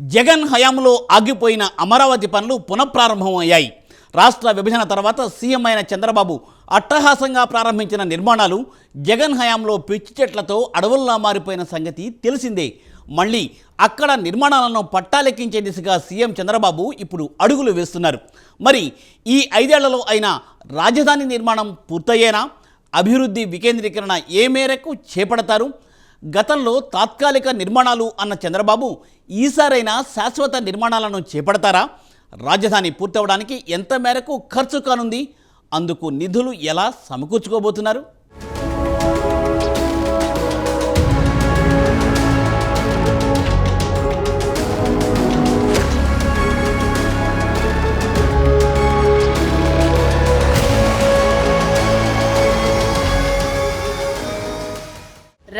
జగన్ హయాంలో ఆగిపోయిన అమరావతి పనులు పునఃప్రారంభమయ్యాయి. రాష్ట్ర విభజన తర్వాత సీఎం అయిన చంద్రబాబు అట్టహాసంగా ప్రారంభించిన నిర్మాణాలు జగన్ హయాంలో పిచ్చి చెట్లతో అడవుల్లా మారిపోయిన సంగతి తెలిసిందే. మళ్ళీ అక్కడ నిర్మాణాలను పట్టాలెక్కించే దిశగా సీఎం చంద్రబాబు ఇప్పుడు అడుగులు వేస్తున్నారు. మరి ఈ 5 ఏళ్లలో అయినా రాజధాని నిర్మాణం పూర్తయ్యేనా? అభివృద్ధి వికేంద్రీకరణ ఏ మేరకు చేపడతారు? గతంలో తాత్కాలిక నిర్మాణాలు అన్న చంద్రబాబు ఈసారైనా శాశ్వత నిర్మాణాలను చేపడతారా? రాజధాని పూర్తవడానికి ఎంత మేరకు ఖర్చు కానుంది? అందుకు నిధులు ఎలా సమకూర్చుకోబోతున్నారు?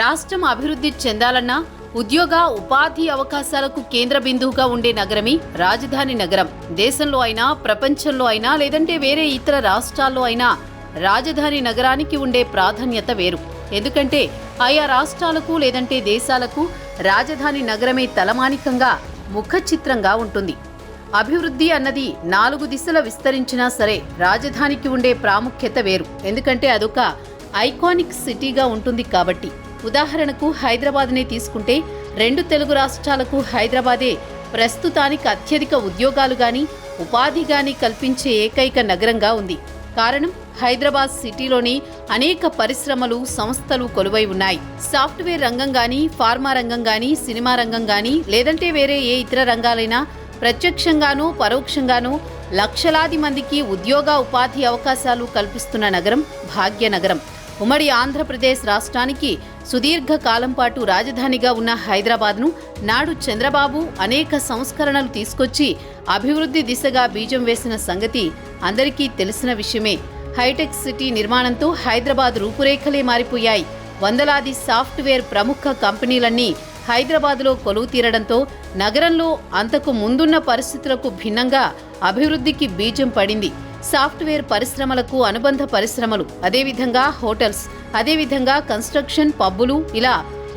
రాష్ట్రం అభివృద్ధి చెందాలన్నా ఉద్యోగ ఉపాధి అవకాశాలకు కేంద్ర బిందువుగా ఉండే నగరమే రాజధాని నగరం. దేశంలో అయినా, ప్రపంచంలో అయినా, లేదంటే వేరే ఇతర రాష్ట్రాల్లో అయినా రాజధాని నగరానికి ఉండే ప్రాధాన్యత వేరు. ఎందుకంటే ఆయా రాష్ట్రాలకు లేదంటే దేశాలకు రాజధాని నగరమే తలమానికంగా, ముఖ చిత్రంగా ఉంటుంది. అభివృద్ధి అన్నది 4 దిశల విస్తరించినా సరే రాజధానికి ఉండే ప్రాముఖ్యత వేరు. ఎందుకంటే అదొక ఐకానిక్ సిటీగా ఉంటుంది కాబట్టి. ఉదాహరణకు హైదరాబాద్నే తీసుకుంటే 2 తెలుగు రాష్ట్రాలకు హైదరాబాదే ప్రస్తుతానికి అత్యధిక ఉద్యోగాలు గాని, ఉపాధి గాని కల్పించే ఏకైక నగరంగా ఉంది. కారణం, హైదరాబాద్ సిటీలోని అనేక పరిశ్రమలు, సంస్థలు కొలువై ఉన్నాయి. సాఫ్ట్వేర్ రంగం గాని, ఫార్మా రంగం గాని, సినిమా రంగం గాని, లేదంటే వేరే ఏ ఇతర రంగాలైనా ప్రత్యక్షంగానూ పరోక్షంగానూ లక్షలాది మందికి ఉద్యోగ ఉపాధి అవకాశాలు కల్పిస్తున్న నగరం భాగ్యనగరం. ఉమ్మడి ఆంధ్రప్రదేశ్ రాష్ట్రానికి సుదీర్ఘ కాలం పాటు రాజధానిగా ఉన్న హైదరాబాద్ను నాడు చంద్రబాబు అనేక సంస్కరణలు తీసుకొచ్చి అభివృద్ధి దిశగా బీజం వేసిన సంగతి అందరికీ తెలిసిన విషయమే. హైటెక్ సిటీ నిర్మాణంతో హైదరాబాద్ రూపురేఖలే మారిపోయాయి. వందలాది సాఫ్ట్వేర్ ప్రముఖ కంపెనీలన్నీ హైదరాబాద్లో కొలువు తీరడంతో నగరంలో అంతకు ముందున్న పరిస్థితులకు భిన్నంగా అభివృద్ధికి బీజం పడింది. సాఫ్ట్వేర్ పరిశ్రమలకు అనుబంధ పరిశ్రమలు, అదేవిధంగా హోటల్స్, అదేవిధంగా కన్స్ట్రక్షన్, పబ్బులు, ఇలా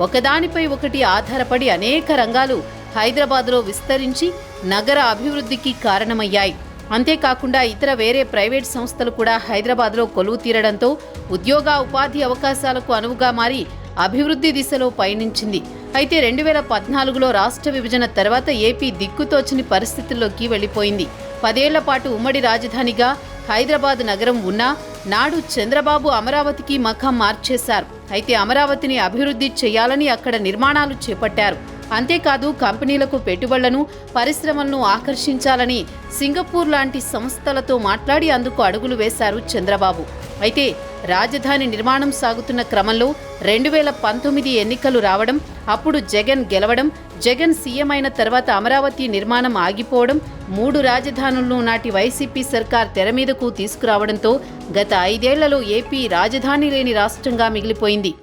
ఒకదానిపై ఒకటి ఆధారపడి అనేక రంగాలు హైదరాబాద్లో విస్తరించి నగర అభివృద్ధికి కారణమయ్యాయి. అంతేకాకుండా ఇతర వేరే ప్రైవేట్ సంస్థలు కూడా హైదరాబాద్లో కొలువు తీరడంతో ఉద్యోగ ఉపాధి అవకాశాలకు అనువుగా మారి అభివృద్ధి దిశలో పయనించింది. అయితే 2014లో రాష్ట్ర విభజన తర్వాత ఏపీ దిక్కుతోచని పరిస్థితుల్లోకి వెళ్లిపోయింది. 10 ఏళ్ల పాటు ఉమ్మడి రాజధానిగా హైదరాబాద్ నగరం ఉన్నా నాడు చంద్రబాబు అమరావతికి మఖం మార్చేశారు. అయితే అమరావతిని అభివృద్ధి చేయాలని అక్కడ నిర్మాణాలు చేపట్టారు. అంతేకాదు కంపెనీలకు పెట్టుబడులను, పరిశ్రమలను ఆకర్షించాలని సింగపూర్ లాంటి సంస్థలతో మాట్లాడి అందుకు అడుగులు వేశారు చంద్రబాబు. అయితే రాజధాని నిర్మాణం సాగుతున్న క్రమంలో 2019 ఎన్నికలు రావడం, అప్పుడు జగన్ గెలవడం, జగన్ సీఎం అయిన తర్వాత అమరావతి నిర్మాణం ఆగిపోవడం, 3 రాజధానులను నాటి వైసీపీ సర్కార్ తెర మీదకు తీసుకురావడంతో గత 5 ఏళ్లలో ఏపీ రాజధాని లేని రాష్ట్రంగా మిగిలిపోయింది.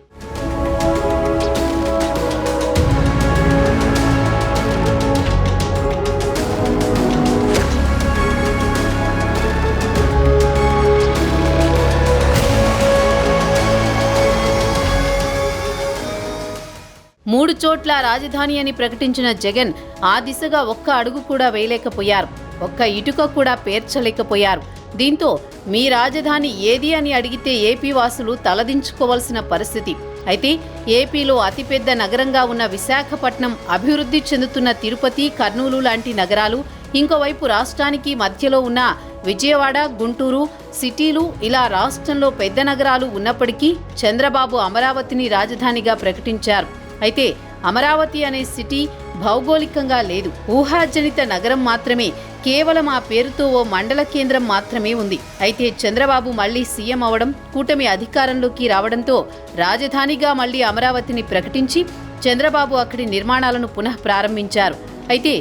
మూడు చోట్ల రాజధాని అని ప్రకటించిన జగన్ ఆ దిశగా ఒక్క అడుగు కూడా వేయలేకపోయారు. ఒక్క ఇటుక కూడా పేర్చలేకపోయారు. దీంతో మీ రాజధాని ఏది అని అడిగితే ఏపీ వాసులు తలదించుకోవాల్సిన పరిస్థితి. అయితే ఏపీలో అతిపెద్ద నగరంగా ఉన్న విశాఖపట్నం, అభివృద్ధి చెందుతున్న తిరుపతి, కర్నూలు లాంటి నగరాలు, ఇంకోవైపు రాష్ట్రానికి మధ్యలో ఉన్న విజయవాడ, గుంటూరు సిటీలు, ఇలా రాష్ట్రంలో పెద్ద నగరాలు ఉన్నప్పటికీ చంద్రబాబు అమరావతిని రాజధానిగా ప్రకటించారు. అయితే అమరావతి అనే సిటీ భౌగోళికంగా లేదు, ఊహాజనిత నగరం మాత్రమే. కేవలం ఆ పేరుతో ఓ మండల కేంద్రం మాత్రమే ఉంది. అయితే చంద్రబాబు మళ్లీ సీఎం అవడం, కూటమి అధికారంలోకి రావడంతో రాజధానిగా మళ్లీ అమరావతిని ప్రకటించి చంద్రబాబు అక్కడి నిర్మాణాలను పునః ప్రారంభించారు. అయితే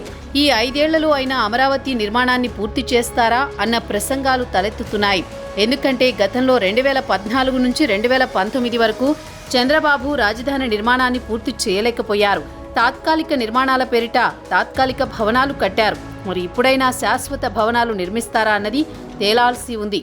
ఈ 5 ఏళ్లలో అయినా అమరావతి నిర్మాణాన్ని పూర్తి చేస్తారా అన్న ప్రసంగాలు తలెత్తుతున్నాయి. ఎందుకంటే గతంలో 2014 నుంచి 2019 వరకు చంద్రబాబు రాజధాని నిర్మాణాన్ని పూర్తి చేయలేకపోయారు. తాత్కాలిక నిర్మాణాల పేరిట తాత్కాలిక భవనాలు కట్టారు. మరి ఇప్పుడైనా శాశ్వత భవనాలు నిర్మిస్తారా అన్నది తేలాల్సి ఉంది.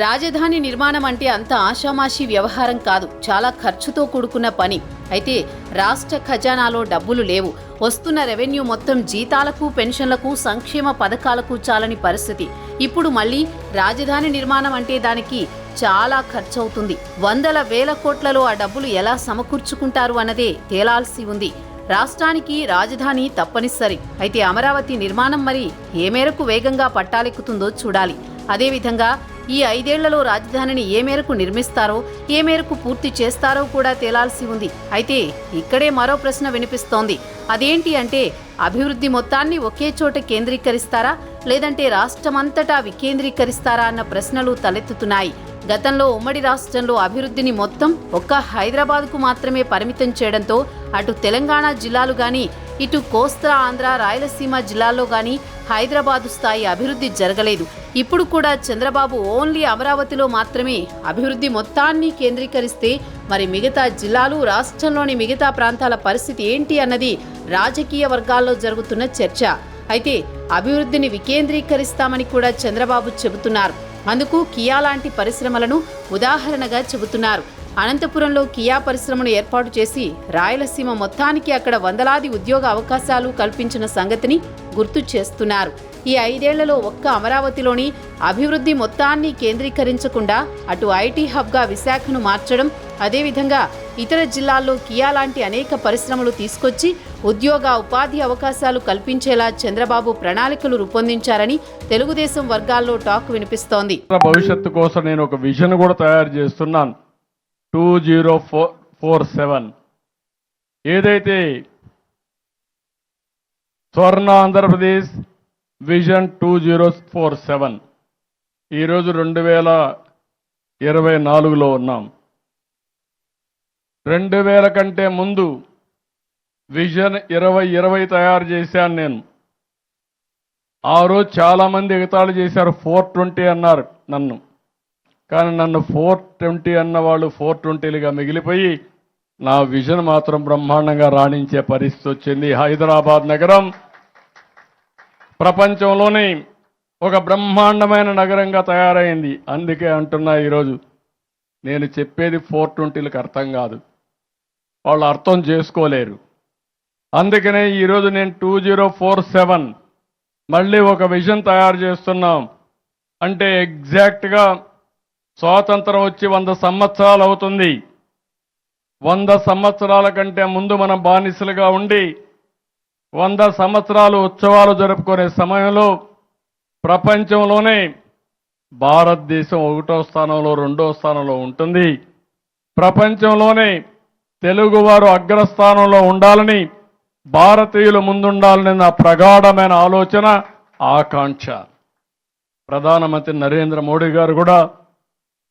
రాజధాని నిర్మాణం అంటే అంత ఆషామాషీ వ్యవహారం కాదు, చాలా ఖర్చుతో కూడుకున్న పని. అయితే రాష్ట్ర ఖజానాలో డబ్బులు లేవు. వస్తున్న రెవెన్యూ మొత్తం జీతాలకు, పెన్షన్లకు, సంక్షేమ పథకాలకు చాలని పరిస్థితి. ఇప్పుడు మళ్ళీ రాజధాని నిర్మాణం అంటే దానికి చాలా ఖర్చవుతుంది. వందల వేల కోట్లలో ఆ డబ్బులు ఎలా సమకూర్చుకుంటారు అన్నదే తేలాల్సి ఉంది. రాష్ట్రానికి రాజధాని తప్పనిసరి. అయితే అమరావతి నిర్మాణం మరి ఏ మేరకు వేగంగా పట్టాలెక్కుతుందో చూడాలి. అదేవిధంగా ఈ 5 ఏళ్లలో రాజధానిని ఏ మేరకు నిర్మిస్తారో, ఏ మేరకు పూర్తి చేస్తారో కూడా తేలాల్సి ఉంది. అయితే ఇక్కడే మరో ప్రశ్న వినిపిస్తోంది. అదేంటి అంటే, అభివృద్ధి మొత్తాన్ని ఒకే చోట కేంద్రీకరిస్తారా, లేదంటే రాష్ట్రమంతటా వికేంద్రీకరిస్తారా అన్న ప్రశ్నలు తలెత్తుతున్నాయి. గతంలో ఉమ్మడి రాష్ట్రంలో అభివృద్ధిని మొత్తం ఒక్క హైదరాబాద్కు మాత్రమే పరిమితం చేయడంతో అటు తెలంగాణ జిల్లాలు గాని, ఇటు కోస్తా ఆంధ్ర, రాయలసీమ జిల్లాల్లో గాని హైదరాబాదు స్థాయి అభివృద్ధి జరగలేదు. ఇప్పుడు కూడా చంద్రబాబు ఓన్లీ అమరావతిలో మాత్రమే అభివృద్ధి మొత్తాన్ని కేంద్రీకరిస్తే మరి మిగతా జిల్లాలు, రాష్ట్రంలోని మిగతా ప్రాంతాల పరిస్థితి ఏంటి అన్నది రాజకీయ వర్గాల్లో జరుగుతున్న చర్చ. అయితే అభివృద్ధిని వికేంద్రీకరిస్తామని కూడా చంద్రబాబు చెబుతున్నారు. అందుకు కియా లాంటి పరిశ్రమలను ఉదాహరణగా చెబుతున్నారు. అనంతపురంలో కియా పరిశ్రమను ఏర్పాటు చేసి రాయలసీమ మొత్తానికి అక్కడ వందలాది ఉద్యోగ అవకాశాలు కల్పించిన సంగతిని గుర్తు చేస్తున్నారు. ఈ 5 ఏళ్లలో ఒక్క అమరావతిలోని అభివృద్ధి మొత్తాన్ని కేంద్రీకరించకుండా అటు ఐటీ హబ్గా విశాఖను మార్చడం, అదేవిధంగా ఇతర జిల్లాల్లో కియా లాంటి అనేక పరిశ్రమలు తీసుకొచ్చి ఉద్యోగ ఉపాధి అవకాశాలు కల్పించేలా చంద్రబాబు ప్రణాళికలు రూపొందించారని తెలుగుదేశం వర్గాల్లో టాక్ వినిపిస్తోంది. భవిష్యత్తు కోసం నేను ఒక విజన్ కూడా తయారు చేస్తున్నాను. 2047 ఏదైతే స్వర్ణ ఆంధ్రప్రదేశ్ విజన్ 2047 ఈరోజు 2024లో ఉన్నాం. 2000 కంటే ముందు విజన్ 2020 తయారు చేశాను నేను. ఆ రోజు చాలామంది ఎగతాళి చేశారు, 420 అన్నారు నన్ను. కానీ నన్ను 420 అన్న వాళ్ళు 420లుగా మిగిలిపోయి నా విజన్ మాత్రం బ్రహ్మాండంగా రాణించే పరిస్థితి వచ్చింది. హైదరాబాద్ నగరం ప్రపంచంలోనే ఒక బ్రహ్మాండమైన నగరంగా తయారైంది. అందుకే అంటున్నా, ఈరోజు నేను చెప్పేది 420లకు అర్థం కాదు, వాళ్ళు అర్థం చేసుకోలేరు. అందుకనే ఈరోజు నేను 2047 మళ్ళీ ఒక విజన్ తయారు చేస్తున్నాం. అంటే ఎగ్జాక్ట్గా స్వాతంత్రం వచ్చి 100 సంవత్సరాలు అవుతుంది. 100 సంవత్సరాల కంటే ముందు మనం బానిసలుగా ఉండి 100 సంవత్సరాలు ఉత్సవాలు జరుపుకునే సమయంలో ప్రపంచంలోనే భారతదేశం 1వ స్థానంలో, 2వ స్థానంలో ఉంటుంది. ప్రపంచంలోనే తెలుగువారు అగ్రస్థానంలో ఉండాలని, భారతీయులు ముందుండాలని నా ప్రగాఢమైన ఆలోచన, ఆకాంక్ష. ప్రధానమంత్రి నరేంద్ర మోడీ గారు కూడా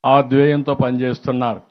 ఆ ధ్యేయంతో పనిచేస్తున్నారు.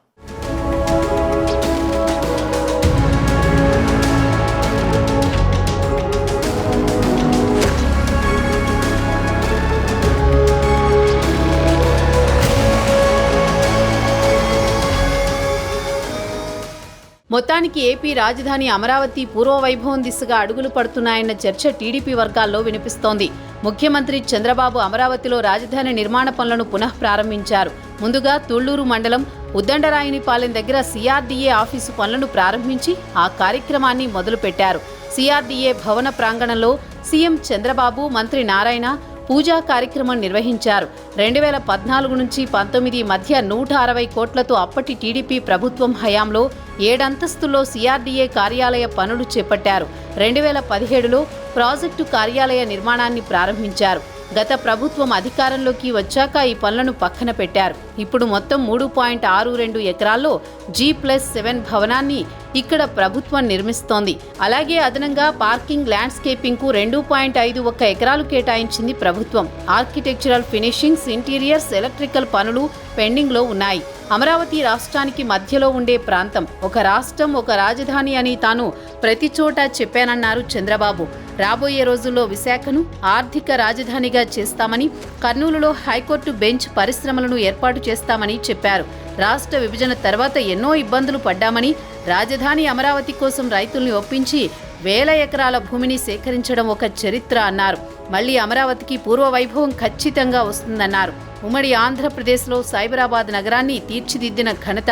మొత్తానికి ఏపీ రాజధాని అమరావతి పూర్వవైభవం దిశగా అడుగులు పడుతున్నాయన్న చర్చ టీడీపీ వర్గాల్లో వినిపిస్తోంది. ముఖ్యమంత్రి చంద్రబాబు అమరావతిలో రాజధాని నిర్మాణ పనులను పునః ప్రారంభించారు. ముందుగా తుళ్లూరు మండలం ఉద్దండరాయునిపాలెం దగ్గర సిఆర్డీఏ ఆఫీసు పనులను ప్రారంభించి ఆ కార్యక్రమాన్ని మొదలుపెట్టారు. సిఆర్డీఏ భవన ప్రాంగణంలో సీఎం చంద్రబాబు, మంత్రి నారాయణ పూజా కార్యక్రమం నిర్వహించారు. 2014 నుంచి 19 మధ్య 160 కోట్లతో అప్పటి టీడీపీ ప్రభుత్వం హయాంలో 7 అంతస్తుల్లో సిఆర్డీఏ కార్యాలయ పనులు చేపట్టారు. 2017లో ప్రాజెక్టు కార్యాలయ నిర్మాణాన్ని ప్రారంభించారు. గత ప్రభుత్వం అధికారంలోకి వచ్చాక ఈ పనులను పక్కన పెట్టారు. ఇప్పుడు మొత్తం 3.62 ఎకరాల్లో G+7 భవనాన్ని ఇక్కడ ప్రభుత్వం నిర్మిస్తోంది. అలాగే అదనంగా పార్కింగ్, ల్యాండ్స్కేపింగ్కు 2.51 ఎకరాలు కేటాయించింది ప్రభుత్వం. ఆర్కిటెక్చరల్ ఫినిషింగ్స్, ఇంటీరియర్స్, ఎలక్ట్రికల్ పనులు పెండింగ్లో ఉన్నాయి. అమరావతి రాష్ట్రానికి మధ్యలో ఉండే ప్రాంతం. ఒక రాష్ట్రం, ఒక రాజధాని అని తాను ప్రతి చోట చెప్పానన్నారు చంద్రబాబు. రాబోయే రోజుల్లో విశాఖను ఆర్థిక రాజధానిగా చేస్తామని, కర్నూలులో హైకోర్టు బెంచ్ పరిశ్రమలను ఏర్పాటు చేస్తామని చెప్పారు. రాష్ట్ర విభజన తర్వాత ఎన్నో ఇబ్బందులు పడ్డామని, రాజధాని అమరావతి కోసం రైతుల్ని ఒప్పించి 1000 ఎకరాల భూమిని సేకరించడం ఒక చరిత్ర అన్నారు. మళ్లీ అమరావతికి పూర్వ వైభవం ఖచ్చితంగా వస్తుందన్నారు. ఉమ్మడి ఆంధ్రప్రదేశ్లో సైబరాబాద్ నగరాన్ని తీర్చిదిద్దిన ఘనత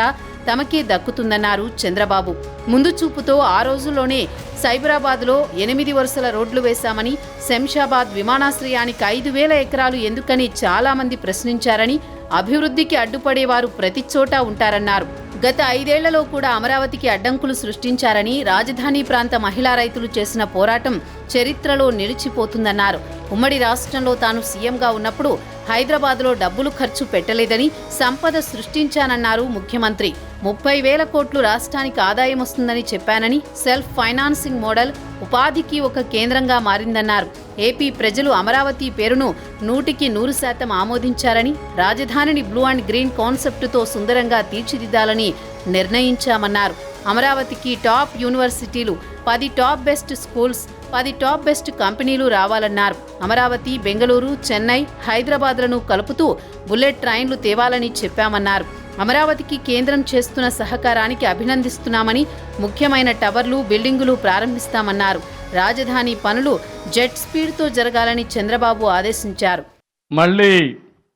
తమకే దక్కుతుందన్నారు చంద్రబాబు. ముందు చూపుతో ఆ రోజుల్లోనే సైబరాబాద్లో 8 వరుసల రోడ్లు వేశామని, శంషాబాద్ విమానాశ్రయానికి 5,000 ఎకరాలు ఎందుకని చాలామంది ప్రశ్నించారని, అభివృద్ధికి అడ్డుపడేవారు ప్రతి చోటా ఉంటారన్నారు. గత 5 ఏళ్లలో కూడా అమరావతికి అడ్డంకులు సృష్టించారని, రాజధాని ప్రాంత మహిళా రైతులు చేసిన పోరాటం చరిత్రలో నిలిచిపోతుందన్నారు. ఉమ్మడి రాష్ట్రంలో తాను సీఎంగా ఉన్నప్పుడు హైదరాబాద్లో డబ్బులు ఖర్చు పెట్టలేదని, సంపద సృష్టించానన్నారు ముఖ్యమంత్రి. 30,000 కోట్లు రాష్ట్రానికి ఆదాయం వస్తుందని చెప్పానని, సెల్ఫ్ ఫైనాన్సింగ్ మోడల్ ఉపాధికి ఒక కేంద్రంగా మారిందన్నారు. ఏపీ ప్రజలు అమరావతి పేరును 100% ఆమోదించారని, రాజధానిని బ్లూ అండ్ గ్రీన్ కాన్సెప్టుతో సుందరంగా తీర్చిదిద్దాలని నిర్ణయించామన్నారు. అమరావతికి టాప్ యూనివర్సిటీలు, 10 top best schools, 10 top best కంపెనీలు రావాలన్నారు. అమరావతి, బెంగళూరు, చెన్నై, హైదరాబాద్లను కలుపుతూ బుల్లెట్ ట్రైన్లు తేవాలని చెప్పామన్నారు. అమరావతికి కేంద్రం చేస్తున్న సహకారానికి అభినందిస్తున్నామని, ముఖ్యమైన టవర్లు, బిల్డింగులు ప్రారంభిస్తామన్నారు. రాజధాని పనులు జెట్ స్పీడ్తో జరగాలని చంద్రబాబు ఆదేశించారు. మళ్ళీ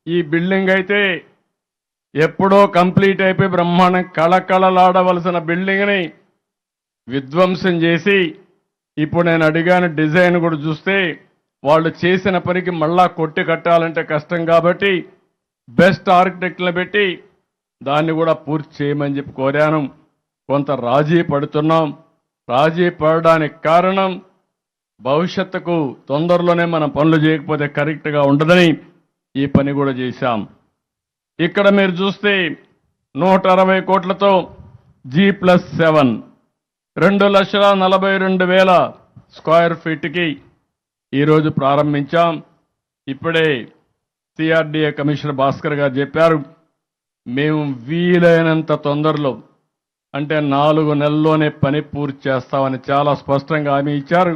ఈ బిల్డింగ్ అయితే ఎప్పుడో కంప్లీట్ అయిపోయి బ్రహ్మాండం కళకళలాడవలసిన బిల్డింగ్ని విధ్వంసం చేసి, ఇప్పుడు నేను అడిగాను డిజైన్ కూడా చూస్తే వాళ్ళు చేసిన పనికి మళ్ళా కొట్టి కట్టాలంటే కష్టం కాబట్టి బెస్ట్ ఆర్కిటెక్ట్లను పెట్టి దాన్ని కూడా పూర్తి చేయమని చెప్పి కోరాను. కొంత రాజీ పడుతున్నాం. రాజీ పడడానికి కారణం భవిష్యత్తుకు తొందరలోనే మనం పనులు చేయకపోతే కరెక్ట్గా ఉండదని ఈ పని కూడా చేశాం. ఇక్కడ మీరు చూస్తే 160 కోట్లతో G+7 2,42,000 స్క్వేర్ ఫీట్కి ఈరోజు ప్రారంభించాం. ఇప్పుడే సిఆర్డీఏ కమిషనర్ భాస్కర్ గారు చెప్పారు, మేము వీలైనంత తొందరలో అంటే 4 నెలల్లోనే పని పూర్తి చేస్తామని చాలా స్పష్టంగా హామీ ఇచ్చారు.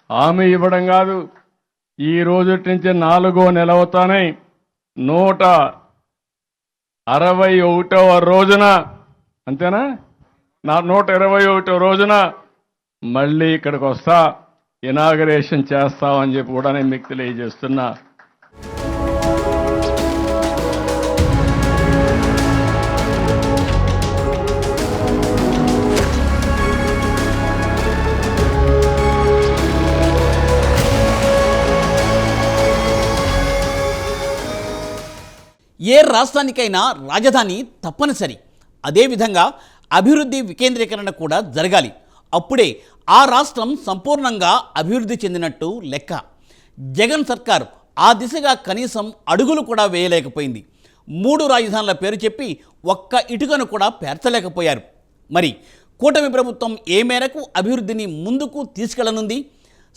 హామీ ఇవ్వడం కాదు, ఈ రోజు నుంచి 4వ నెల అవుతానే 161వ రోజున, అంతేనా, 121వ రోజున మళ్ళీ ఇక్కడికి వస్తా, ఇనాగరేషన్ చేస్తామని చెప్పి కూడా నేను మీకు తెలియజేస్తున్నా. ఏ రాష్ట్రానికైనా రాజధాని తప్పనిసరి. అదేవిధంగా అభివృద్ధి వికేంద్రీకరణ కూడా జరగాలి. అప్పుడే ఆ రాష్ట్రం సంపూర్ణంగా అభివృద్ధి చెందినట్టు లెక్క. జగన్ సర్కార్ ఆ దిశగా కనీసం అడుగులు కూడా వేయలేకపోయింది. 3 రాజధానుల పేరు చెప్పి ఒక్క ఇటుకను కూడా పేర్చలేకపోయారు. మరి కూటమి ప్రభుత్వం ఏ మేరకు అభివృద్ధిని ముందుకు తీసుకెళ్లనుంది?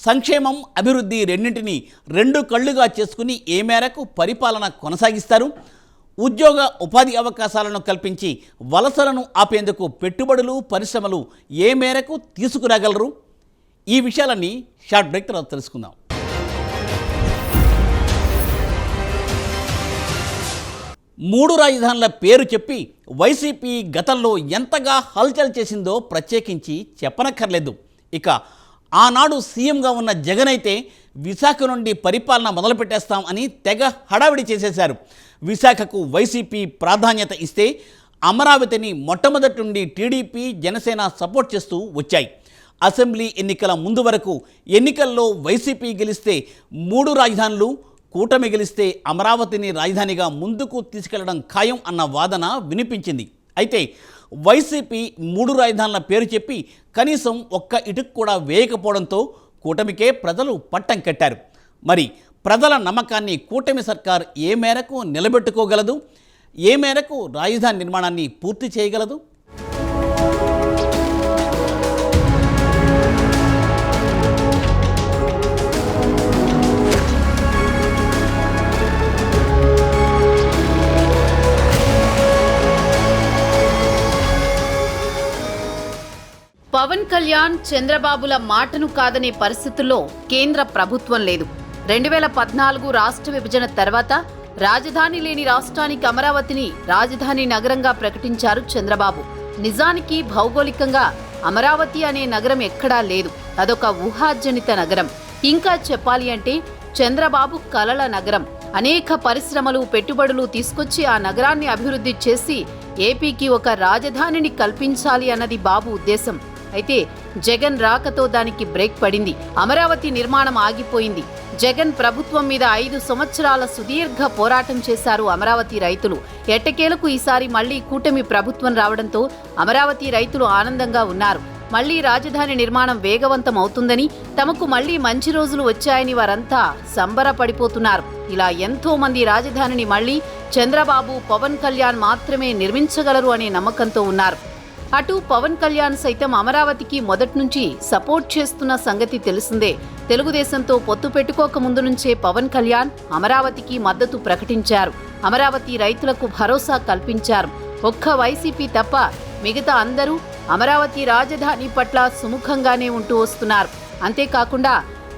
సంక్షేమం, అభివృద్ధి రెండింటినీ 2 కళ్ళుగా చేసుకుని ఏ మేరకు పరిపాలన కొనసాగిస్తారు? ఉద్యోగ ఉపాధి అవకాశాలను కల్పించి వలసలను ఆపేందుకు పెట్టుబడులు, పరిశ్రమలు ఏ మేరకు తీసుకురాగలరు? ఈ విషయాలన్నీ షార్ట్ బ్రేక్ తర్వాత తెలుసుకుందాం. మూడు రాజధానుల పేరు చెప్పి వైసీపీ గతంలో ఎంతగా హల్చల్ చేసిందో ప్రత్యేకించి చెప్పనక్కర్లేదు. ఇక ఆనాడు సీఎంగా ఉన్న జగన్ అయితే విశాఖ నుండి పరిపాలన మొదలుపెట్టేస్తాం అని తెగ హడావిడి చేసేశారు. విశాఖకు వైసీపీ ప్రాధాన్యత ఇస్తే అమరావతిని మొట్టమొదటి నుండి టీడీపీ, జనసేన సపోర్ట్ చేస్తూ వచ్చాయి. అసెంబ్లీ ఎన్నికల ముందు వరకు ఎన్నికల్లో వైసీపీ గెలిస్తే 3 రాజధానులు, కూటమి గెలిస్తే అమరావతిని రాజధానిగా ముందుకు తీసుకెళ్లడం ఖాయం అన్న వాదన వినిపించింది. అయితే వైసీపీ 3 రాజధానుల పేరు చెప్పి కనీసం ఒక్క ఇటుకు కూడా వేయకపోవడంతో కూటమికే ప్రజలు పట్టం కట్టారు. మరి ప్రజల నమ్మకాన్ని కూటమి సర్కార్ ఏ మేరకు నిలబెట్టుకోగలదు? ఏ మేరకు రాజధాని నిర్మాణాన్ని పూర్తి చేయగలదు? పవన్ కళ్యాణ్, చంద్రబాబుల మాటను కాదనే పరిస్థితుల్లో కేంద్ర ప్రభుత్వం లేదు. 2014 రాష్ట్ర విభజన తర్వాత రాజధాని లేని రాష్ట్రానికి అమరావతిని రాజధాని నగరంగా ప్రకటించారు చంద్రబాబు. నిజానికి భౌగోళికంగా అమరావతి అనే నగరం ఎక్కడా లేదు. అదొక ఊహాజనిత నగరం. ఇంకా చెప్పాలి అంటే చంద్రబాబు కలల నగరం. అనేక పరిశ్రమలు, పెట్టుబడులు తీసుకొచ్చి ఆ నగరాన్ని అభివృద్ధి చేసి ఏపీకి ఒక రాజధానిని కల్పించాలి అన్నది బాబు ఉద్దేశం. అయితే జగన్ రాకతో దానికి బ్రేక్ పడింది. అమరావతి నిర్మాణం ఆగిపోయింది. జగన్ ప్రభుత్వం మీద 5 సంవత్సరాల సుదీర్ఘ పోరాటం చేశారు అమరావతి రైతులు. ఎట్టకేలకు ఈసారి మళ్లీ కూటమి ప్రభుత్వం రావడంతో అమరావతి రైతులు ఆనందంగా ఉన్నారు. మళ్లీ రాజధాని నిర్మాణం వేగవంతం అవుతుందని, తమకు మళ్లీ మంచి రోజులు వచ్చాయని వారంతా సంబరపడిపోతున్నారు. ఇలా ఎంతో మంది రాజధానిని మళ్లీ చంద్రబాబు, పవన్ కళ్యాణ్ మాత్రమే నిర్మించగలరు అనే నమ్మకంతో ఉన్నారు. అటు పవన్ కళ్యాణ్ సైతం అమరావతికి మొదటి నుంచి సపోర్ట్ చేస్తున్న సంగతి తెలిసిందే. తెలుగుదేశంతో పొత్తు పెట్టుకోక ముందు నుంచే పవన్ కళ్యాణ్ అమరావతికి మద్దతు ప్రకటించారు. అమరావతి రైతులకు భరోసా కల్పించారు. ఒక్క వైసీపీ తప్ప మిగతా అందరూ అమరావతి రాజధాని పట్ల సుముఖంగానే ఉంటూ వస్తున్నారు. అంతేకాకుండా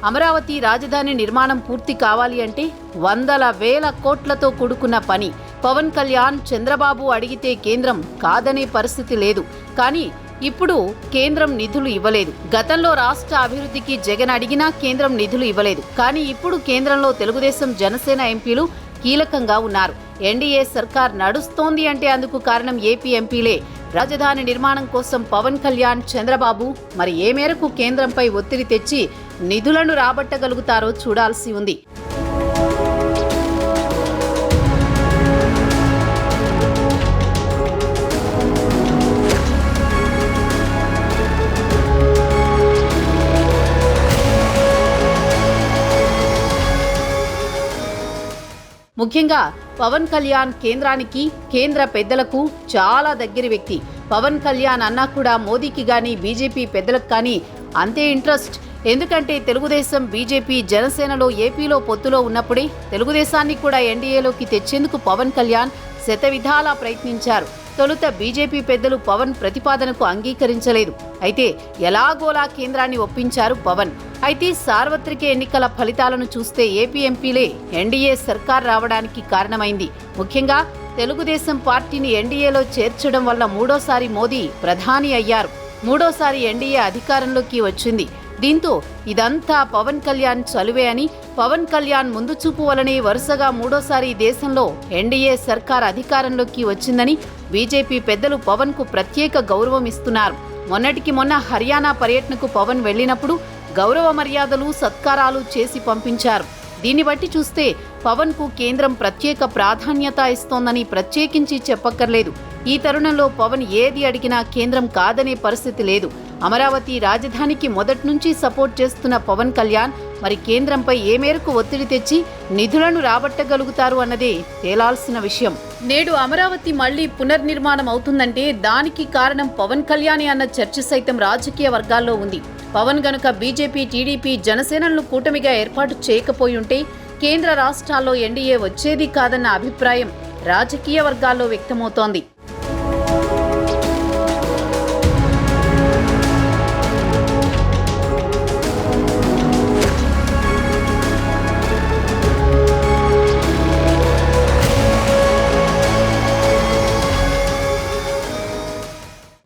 అమరావతి రాజధాని నిర్మాణం పూర్తి కావాలి అంటే వందల వేల కోట్లతో కూడుకున్న పని. పవన్ కళ్యాణ్, చంద్రబాబు అడిగితే కేంద్రం కాదనే పరిస్థితి లేదు. కానీ ఇప్పుడు కేంద్రం నిధులు ఇవ్వలేదు. గతంలో రాష్ట్ర అభివృద్ధికి జగన్ అడిగినా కేంద్రం నిధులు ఇవ్వలేదు. కానీ ఇప్పుడు కేంద్రంలో తెలుగుదేశం, జనసేన ఎంపీలు కీలకంగా ఉన్నారు. ఎన్డీఏ సర్కార్ నడుస్తోంది అంటే అందుకు కారణం ఏపీ ఎంపీలే. రాజధాని నిర్మాణం కోసం పవన్ కళ్యాణ్, చంద్రబాబు మరి ఏ మేరకు కేంద్రంపై ఒత్తిడి తెచ్చి నిధులను రాబట్టగలుగుతారో చూడాల్సి ఉంది. ముఖ్యంగా పవన్ కళ్యాణ్ కేంద్రానికి, కేంద్ర పెద్దలకు చాలా దగ్గరి వ్యక్తి. పవన్ కళ్యాణ్ అన్నా కూడా మోదీకి గాని, బీజేపీ పెద్దలకు కానీ అంతే ఇంట్రెస్ట్. ఎందుకంటే తెలుగుదేశం, బీజేపీ, జనసేనలో ఏపీలో పొత్తులో ఉన్నప్పుడే తెలుగుదేశాన్ని కూడా ఎన్డీఏలోకి తెచ్చేందుకు పవన్ కళ్యాణ్ శతవిధాలా ప్రయత్నించారు. తొలుత బీజేపీ పెద్దలు పవన్ ప్రతిపాదనకు అంగీకరించలేదు. అయితే ఎలాగోలా కేంద్రాన్ని ఒప్పించారు పవన్. అయితే సార్వత్రిక ఎన్నికల ఫలితాలను చూస్తే ఏపీ ఎంపీలే ఎన్డీఏ సర్కార్ రావడానికి కారణమైంది. ముఖ్యంగా తెలుగుదేశం పార్టీని ఎన్డీఏలో చేర్చడం వల్ల మూడోసారి మోదీ ప్రధాని అయ్యారు. మూడోసారి ఎన్డీఏ అధికారంలోకి వచ్చింది. దీంతో ఇదంతా పవన్ కళ్యాణ్ చలువే అని, పవన్ కళ్యాణ్ ముందు చూపు వలనే వరుసగా మూడోసారి దేశంలో ఎన్డీఏ సర్కార్ అధికారంలోకి వచ్చిందని బీజేపీ పెద్దలు పవన్ కు ప్రత్యేక గౌరవం ఇస్తున్నారు. మొన్నటికి మొన్న హర్యానా పర్యటనకు పవన్ వెళ్లినప్పుడు గౌరవ మర్యాదలు, సత్కారాలు చేసి పంపించారు. దీన్ని బట్టి చూస్తే పవన్ కు కేంద్రం ప్రత్యేక ప్రాధాన్యత ఇస్తోందని ప్రత్యేకించి చెప్పక్కర్లేదు. ఈ తరుణంలో పవన్ ఏది అడిగినా కేంద్రం కాదనే పరిస్థితి లేదు. అమరావతి రాజధానికి మొదటి నుంచి సపోర్ట్ చేస్తున్న పవన్ కళ్యాణ్ మరి కేంద్రంపై ఏ మేరకు ఒత్తిడి తెచ్చి నిధులను రాబట్టగలుగుతారు అన్నదే తేలాల్సిన విషయం. నేడు అమరావతి మళ్లీ పునర్నిర్మాణం అవుతుందంటే దానికి కారణం పవన్ కళ్యాణ్ అన్న చర్చ సైతం రాజకీయ వర్గాల్లో ఉంది. పవన్ గనుక బీజేపీ, టీడీపీ, జనసేనలను కూటమిగా ఏర్పాటు చేయకపోయి ఉంటే కేంద్ర రాష్ట్రాల్లో ఎన్డీఏ వచ్చేది కాదన్న అభిప్రాయం రాజకీయ వర్గాల్లో వ్యక్తమవుతోంది.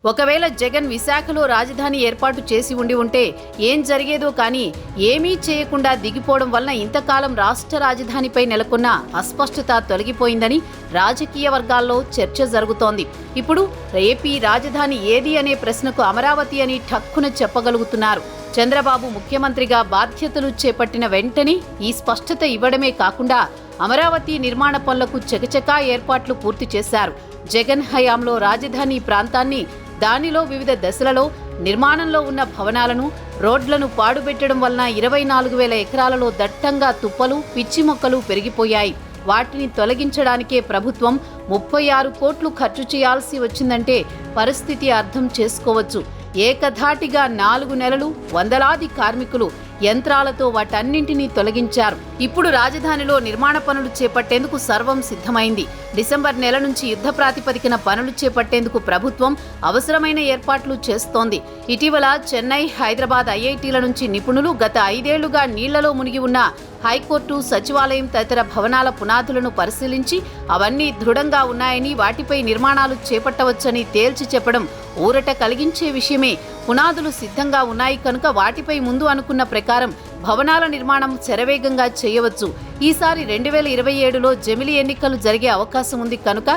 ఒకవేళ జగన్ విశాఖలో రాజధాని ఏర్పాటు చేసి ఉంటే ఏం జరిగేదో కానీ ఏమీ చేయకుండా దిగిపోవడం వలన ఇంతకాలం రాష్ట్ర రాజధానిపై నెలకొన్న అస్పష్టత తొలగిపోయిందని రాజకీయ వర్గాల్లో చర్చ జరుగుతోంది. ఇప్పుడు ఏపీ రాజధాని ఏది అనే ప్రశ్నకు అమరావతి అని ఠక్కున చెప్పగలుగుతున్నారు. చంద్రబాబు ముఖ్యమంత్రిగా బాధ్యతలు చేపట్టిన వెంటనే ఈ స్పష్టత ఇవ్వడమే కాకుండా అమరావతి నిర్మాణ పనులకు చకచకా ఏర్పాట్లు పూర్తి చేశారు. జగన్ హయాంలో రాజధాని ప్రాంతాన్ని, దానిలో వివిధ దశలలో నిర్మాణంలో ఉన్న భవనాలను, రోడ్లను పాడుపెట్టడం వలన 24,000 ఎకరాలలో దట్టంగా తుప్పలు, పిచ్చి మొక్కలు పెరిగిపోయాయి. వాటిని తొలగించడానికే ప్రభుత్వం 36 కోట్లు ఖర్చు చేయాల్సి వచ్చిందంటే పరిస్థితి అర్థం చేసుకోవచ్చు. ఏకధాటిగా 4 నెలలు వందలాది కార్మికులు యంత్రాలతో వాటన్నింటినీ తొలగించారు. ఇప్పుడు రాజధానిలో నిర్మాణ పనులు చేపట్టేందుకు సర్వం సిద్ధమైంది. డిసెంబర్ నెల నుంచి యుద్ధ ప్రాతిపదికన పనులు చేపట్టేందుకు ప్రభుత్వం అవసరమైన ఏర్పాట్లు చేస్తోంది. ఇటీవల చెన్నై, హైదరాబాద్ ఐఐటీల నుంచి నిపుణులు గత 5 ఏళ్లుగా నీళ్లలో మునిగి ఉన్న హైకోర్టు, సచివాలయం తదితర భవనాల పునాదులను పరిశీలించి అవన్నీ దృఢంగా ఉన్నాయని, వాటిపై నిర్మాణాలు చేపట్టవచ్చని తేల్చి చెప్పడం ఊరట కలిగించే విషయమే. పునాదులు సిద్ధంగా ఉన్నాయి కనుక వాటిపై ముందు అనుకున్న ప్రకారం భవనాల నిర్మాణం శరవేగంగా చేయవచ్చు. ఈసారి 2027లో జమిలి ఎన్నికలు జరిగే అవకాశం ఉంది కనుక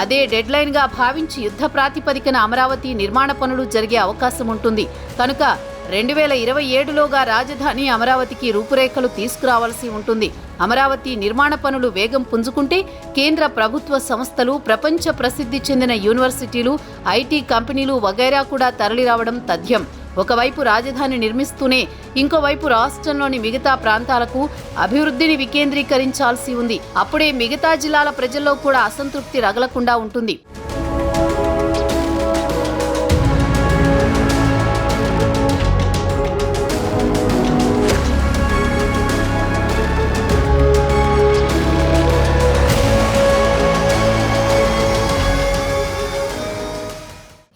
అదే డెడ్లైన్గా భావించి యుద్ధ ప్రాతిపదికన అమరావతి నిర్మాణ పనులు జరిగే అవకాశం ఉంటుంది. కనుక 2027లోగా రాజధాని అమరావతికి రూపురేఖలు తీసుకురావాల్సి ఉంటుంది. అమరావతి నిర్మాణ పనులు వేగం పుంజుకుంటే కేంద్ర ప్రభుత్వ సంస్థలు, ప్రపంచ ప్రసిద్ధి చెందిన యూనివర్సిటీలు, ఐటీ కంపెనీలు వగైరా కూడా తరలిరావడం తథ్యం. ఒకవైపు రాజధాని నిర్మిస్తూనే ఇంకోవైపు రాష్ట్రంలోని మిగతా ప్రాంతాలకు అభివృద్ధిని వికేంద్రీకరించాల్సి ఉంది. అప్పుడే మిగతా జిల్లాల ప్రజల్లో కూడా అసంతృప్తి రగలకుండా ఉంటుంది.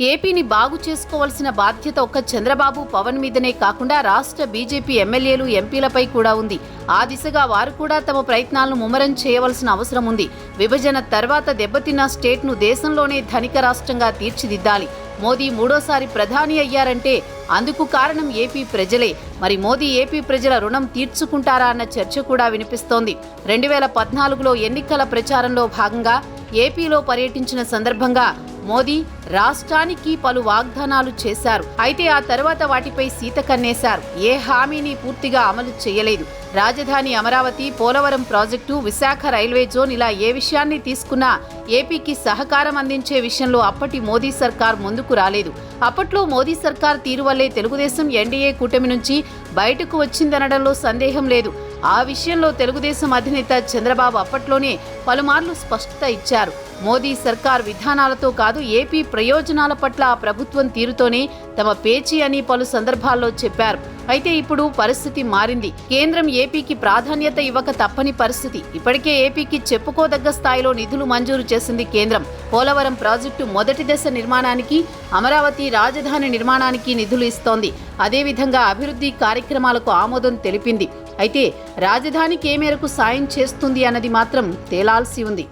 ఏపీని బాగు చేసుకోవాల్సిన బాధ్యత ఒక్క చంద్రబాబు, పవన్ మీదనే కాకుండా రాష్ట్ర బీజేపీ ఎమ్మెల్యేలు, ఎంపీలపై కూడా ఉంది. ఆ దిశగా వారు కూడా తమ ప్రయత్నాలను ముమ్మరం చేయవలసిన అవసరం ఉంది. విభజన తర్వాత దెబ్బతిన్న స్టేట్ను దేశంలోనే ధనిక రాష్ట్రంగా తీర్చిదిద్దాలి. మోదీ మూడోసారి ప్రధాని అయ్యారంటే అందుకు కారణం ఏపీ ప్రజలే. మరి మోదీ ఏపీ ప్రజల రుణం తీర్చుకుంటారా అన్న చర్చ కూడా వినిపిస్తోంది. 2014లో ఎన్నికల ప్రచారంలో భాగంగా ఏపీలో పర్యటించిన సందర్భంగా మోదీ రాష్ట్రానికి పలు వాగ్దానాలు చేశారు. అయితే ఆ తర్వాత వాటిపై సీత కన్నేశారు. ఏ హామీని పూర్తిగా అమలు చేయలేదు. రాజధాని Amaravati, Polavaram project, Visakha railway zone ఇలా ఏ విషయాన్ని తీసుకున్నా ఏపీకి సహకారం అందించే విషయంలో అప్పటి మోదీ సర్కార్ ముందుకు రాలేదు. అప్పట్లో మోదీ సర్కార్ తీరు వల్లే తెలుగుదేశం ఎన్డీఏ కూటమి నుంచి బయటకు వచ్చిందనడంలో సందేహం లేదు. ఆ విషయంలో తెలుగుదేశం అధినేత చంద్రబాబు అప్పట్లోనే పలుమార్లు స్పష్టత ఇచ్చారు. మోదీ సర్కార్ విధానాలతో కాదు, ఏపీ ప్రయోజనాల పట్ల ఆ ప్రభుత్వం తీరుతోనే తమ పేచీ అని పలు సందర్భాల్లో చెప్పారు. అయితే ఇప్పుడు పరిస్థితి మారింది. కేంద్రం ఏపీకి ప్రాధాన్యత ఇవ్వక తప్పని పరిస్థితి. ఇప్పటికే ఏపీకి చెప్పుకోదగ్గ స్థాయిలో నిధులు మంజూరు చేసింది కేంద్రం. పోలవరం ప్రాజెక్టు మొదటి దశ నిర్మాణానికి, అమరావతి రాజధాని నిర్మాణానికి నిధులు ఇస్తోంది. అదేవిధంగా అభివృద్ధి కార్యక్రమాలకు ఆమోదం తెలిపింది. అయితే రాజధానికి ఏ మేరకు సాయం చేస్తుంది అన్నది మాత్రం తేలాల్సి ఉంది.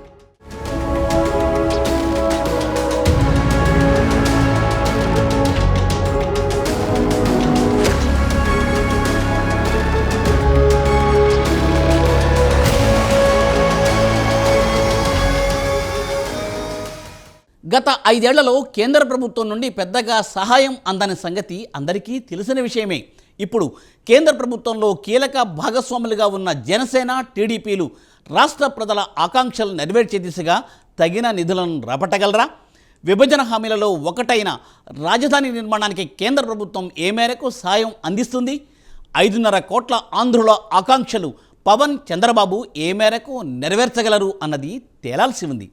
గత 5 ఏళ్లలో కేంద్ర ప్రభుత్వం నుండి పెద్దగా సహాయం అందని సంగతి అందరికీ తెలిసిన విషయమే. ఇప్పుడు కేంద్ర ప్రభుత్వంలో కీలక భాగస్వాములుగా ఉన్న జనసేన, టీడీపీలు రాష్ట్ర ప్రజల ఆకాంక్షలు నెరవేర్చే దిశగా తగిన నిధులను రాబట్టగలరా? విభజన హామీలలో ఒకటైన రాజధాని నిర్మాణానికి కేంద్ర ప్రభుత్వం ఏ మేరకు సాయం అందిస్తుంది? 5.5 కోట్ల ఆంధ్రుల ఆకాంక్షలు పవన్, చంద్రబాబు ఏ మేరకు నెరవేర్చగలరు అన్నది తేలాల్సి ఉంది.